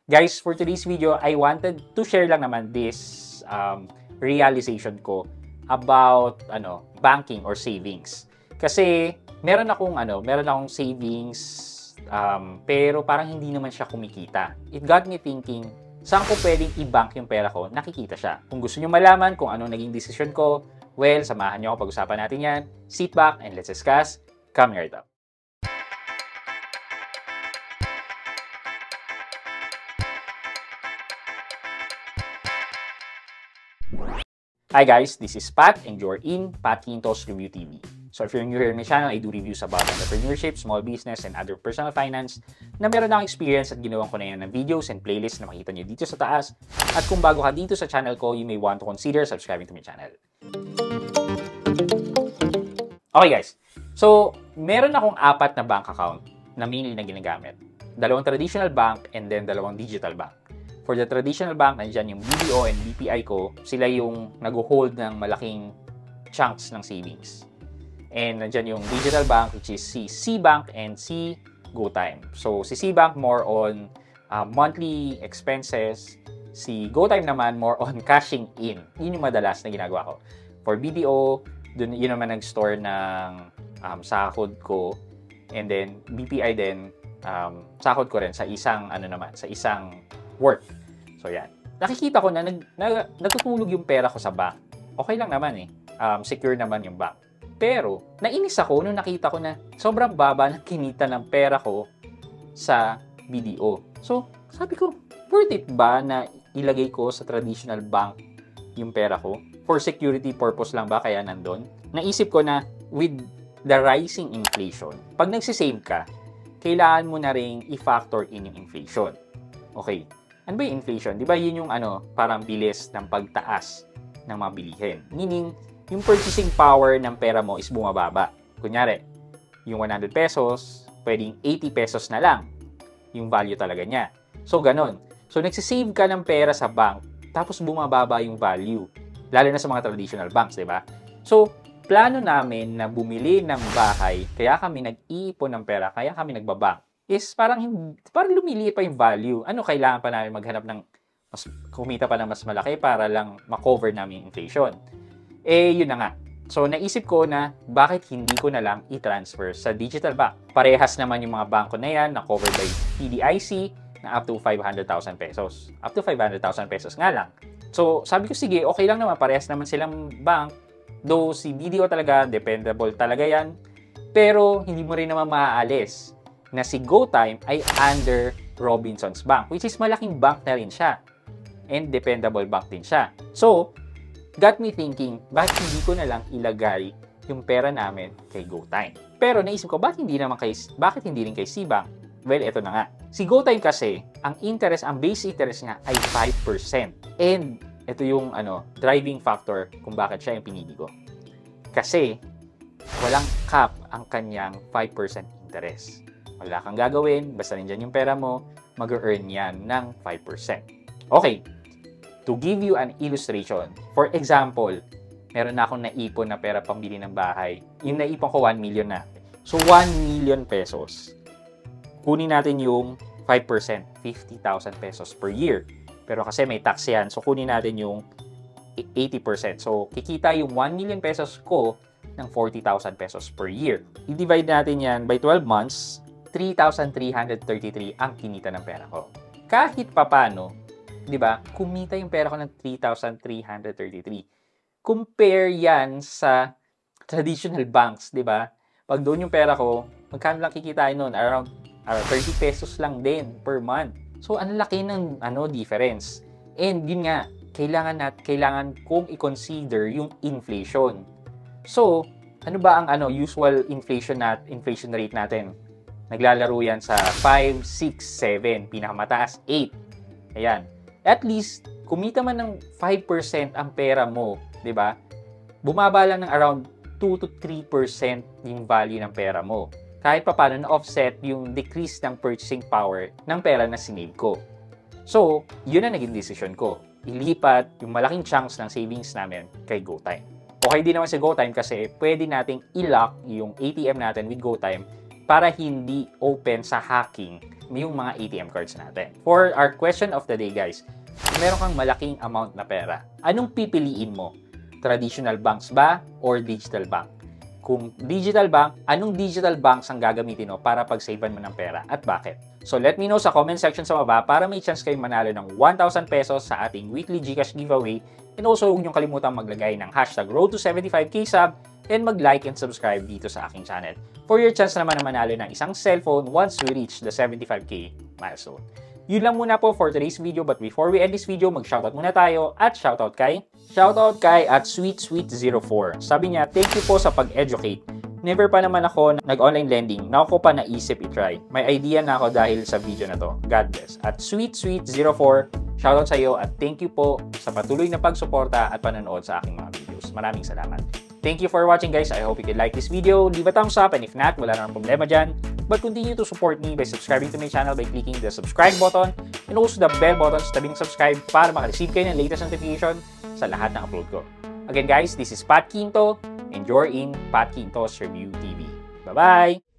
Guys, for today's video, I wanted to share lang naman this realization ko about banking or savings. Kasi meron akong savings pero parang hindi naman siya kumikita. It got me thinking, saan ko pwedeng i-bank yung pera ko? Nakikita siya. Kung gusto niyo malaman kung anong naging decision ko, well, samahan niyo ako, pag-usapan natin yan. Sit back and let's discuss. Come right up. Hi guys, this is Pat and you're in Pat Quintos Review TV. So if you're new here in my channel, I do reviews about entrepreneurship, small business, and other personal finance na meron akong experience at ginawan ko na yan ng videos and playlists na makikita nyo dito sa taas. At kung bago ka dito sa channel ko, you may want to consider subscribing to my channel. Okay guys, so meron akong 4 na bank account na mainly na ginagamit. 2 traditional bank and then 2 digital bank. For the traditional bank, nandiyan yung BDO and BPI ko. Sila yung nag-hold ng malaking chunks ng savings. And nandiyan yung digital bank, which is si C-Bank and si GoTime. So, si C-Bank more on monthly expenses. Si GoTime naman more on cashing in. Yun yung madalas na ginagawa ko. For BDO, yun naman nag-store ng sahod ko. And then, BPI din, sahod ko rin sa isang, sa isang work. So, yan. Nakikita ko na natutulog yung pera ko sa bank. Okay lang naman eh. Secure naman yung bank. Pero, nainis ako nung nakita ko na sobrang baba ng kinita ng pera ko sa BDO. So, sabi ko, worth it ba na ilagay ko sa traditional bank yung pera ko? For security purpose lang ba kaya nandun? Naisip ko na with the rising inflation, pag nagsisave ka, kailangan mo na rin i-factor in yung inflation. Okay. Ano ba yung inflation? Di ba yun yung parang bilis ng pagtaas ng mga bilihin? Meaning, yung purchasing power ng pera mo is bumababa. Kunyari, yung 100 pesos, pwedeng 80 pesos na lang yung value talaga niya. So, ganun. So, nagsisave ka ng pera sa bank, tapos bumababa yung value. Lalo na sa mga traditional banks, di ba? So, plano namin na bumili ng bahay, kaya kami nag-iipon ng pera, kaya kami nagbabank, is parang lumiliit pa yung value. Kailangan pa namin maghanap ng kumita pa ng mas malaki para lang makover namin yung inflation. Yun na nga. So, naisip ko na bakit hindi ko na lang i-transfer sa digital bank. Parehas naman yung mga bangko na yan na covered by PDIC na up to 500,000 pesos. Up to 500,000 pesos nga lang. So, sabi ko, sige, okay lang naman. Parehas naman silang bank. Though si BDO talaga, dependable talaga yan. Pero, hindi mo rin naman maaalis na si GoTime ay under Robinsons Bank, which is malaking bank na rin siya. And dependable bank din siya. So, got me thinking, bakit hindi ko na lang ilagay yung pera namin kay GoTime? Pero naisip ko, bakit hindi rin kay C-Bank? Well, eto na nga. Si GoTime kasi, ang base interest niya ay 5%. And ito yung driving factor kung bakit siya yung pinili ko. Kasi, walang cap ang kanyang 5% interest. Wala kang gagawin, basta nandyan yung pera mo, mag-earn yan ng 5%. Okay, to give you an illustration, for example, meron na akong naipon na pera pambili ng bahay. Yung naipon ko 1 million na. So, 1 million pesos. Kunin natin yung 5%, 50,000 pesos per year. Pero kasi may tax yan, so kunin natin yung 80%. So, kikita yung 1 million pesos ko ng 40,000 pesos per year. I-divide natin yan by 12 months, 3,333 ang kinita ng pera ko. Kahit papano, di ba, kumita yung pera ko ng 3,333. Compare yan sa traditional banks, di ba? Pag doon yung pera ko, magkano lang kikitain nun? Around 30 pesos lang din per month. So, ang laki ng difference. And yun nga, kailangan kong i-consider yung inflation. So, ano ba ang usual inflation rate natin? Naglalaro yan sa 5, 6, 7. Pinakamataas, 8. Ayan. At least, kumita man ng 5% ang pera mo, di ba? Bumaba lang ng around 2 to 3% yung value ng pera mo. Kahit pa paano na-offset yung decrease ng purchasing power ng pera na sinave ko. So, yun ang naging decision ko. Ilipat yung malaking chunks ng savings namin kay GoTime. Okay din naman si GoTime kasi pwede nating i-lock yung ATM natin with GoTime para hindi open sa hacking yung mga ATM cards natin. For our question of the day, guys, kung meron kang malaking amount na pera, anong pipiliin mo? Traditional banks ba or digital bank? Kung digital bank, anong digital banks ang gagamitin mo para pag-savean mo ng pera at bakit? So let me know sa comment section sa baba para may chance kayong manalo ng 1,000 pesos sa ating weekly GCash giveaway. And also, huwag niyong kalimutan maglagay ng hashtag #road275k sub and mag-like and subscribe dito sa aking channel for your chance naman na manalo ng isang cellphone once we reach the 75k milestone. Yun lang muna po for today's video, but before we end this video, mag-shoutout muna tayo at shoutout kay at SweetSweet04. Sabi niya, thank you po sa pag-educate. Never pa naman ako nag-online lending na ako pa naisip i-try. May idea na ako dahil sa video na to. God bless. At SweetSweet04, shoutout sa iyo at thank you po sa patuloy na pagsuporta at panonood sa aking mga videos. Maraming salamat. Thank you for watching, guys. I hope you could like this video. Leave a thumbs up, and if not, wala nang problema dyan. But continue to support me by subscribing to my channel by clicking the subscribe button and also the bell button sa tabing subscribe para makareceive kayo ng latest notification sa lahat ng upload ko. Again, guys, this is Pat Quinto and you're in Pat Quinto's Review TV. Bye-bye!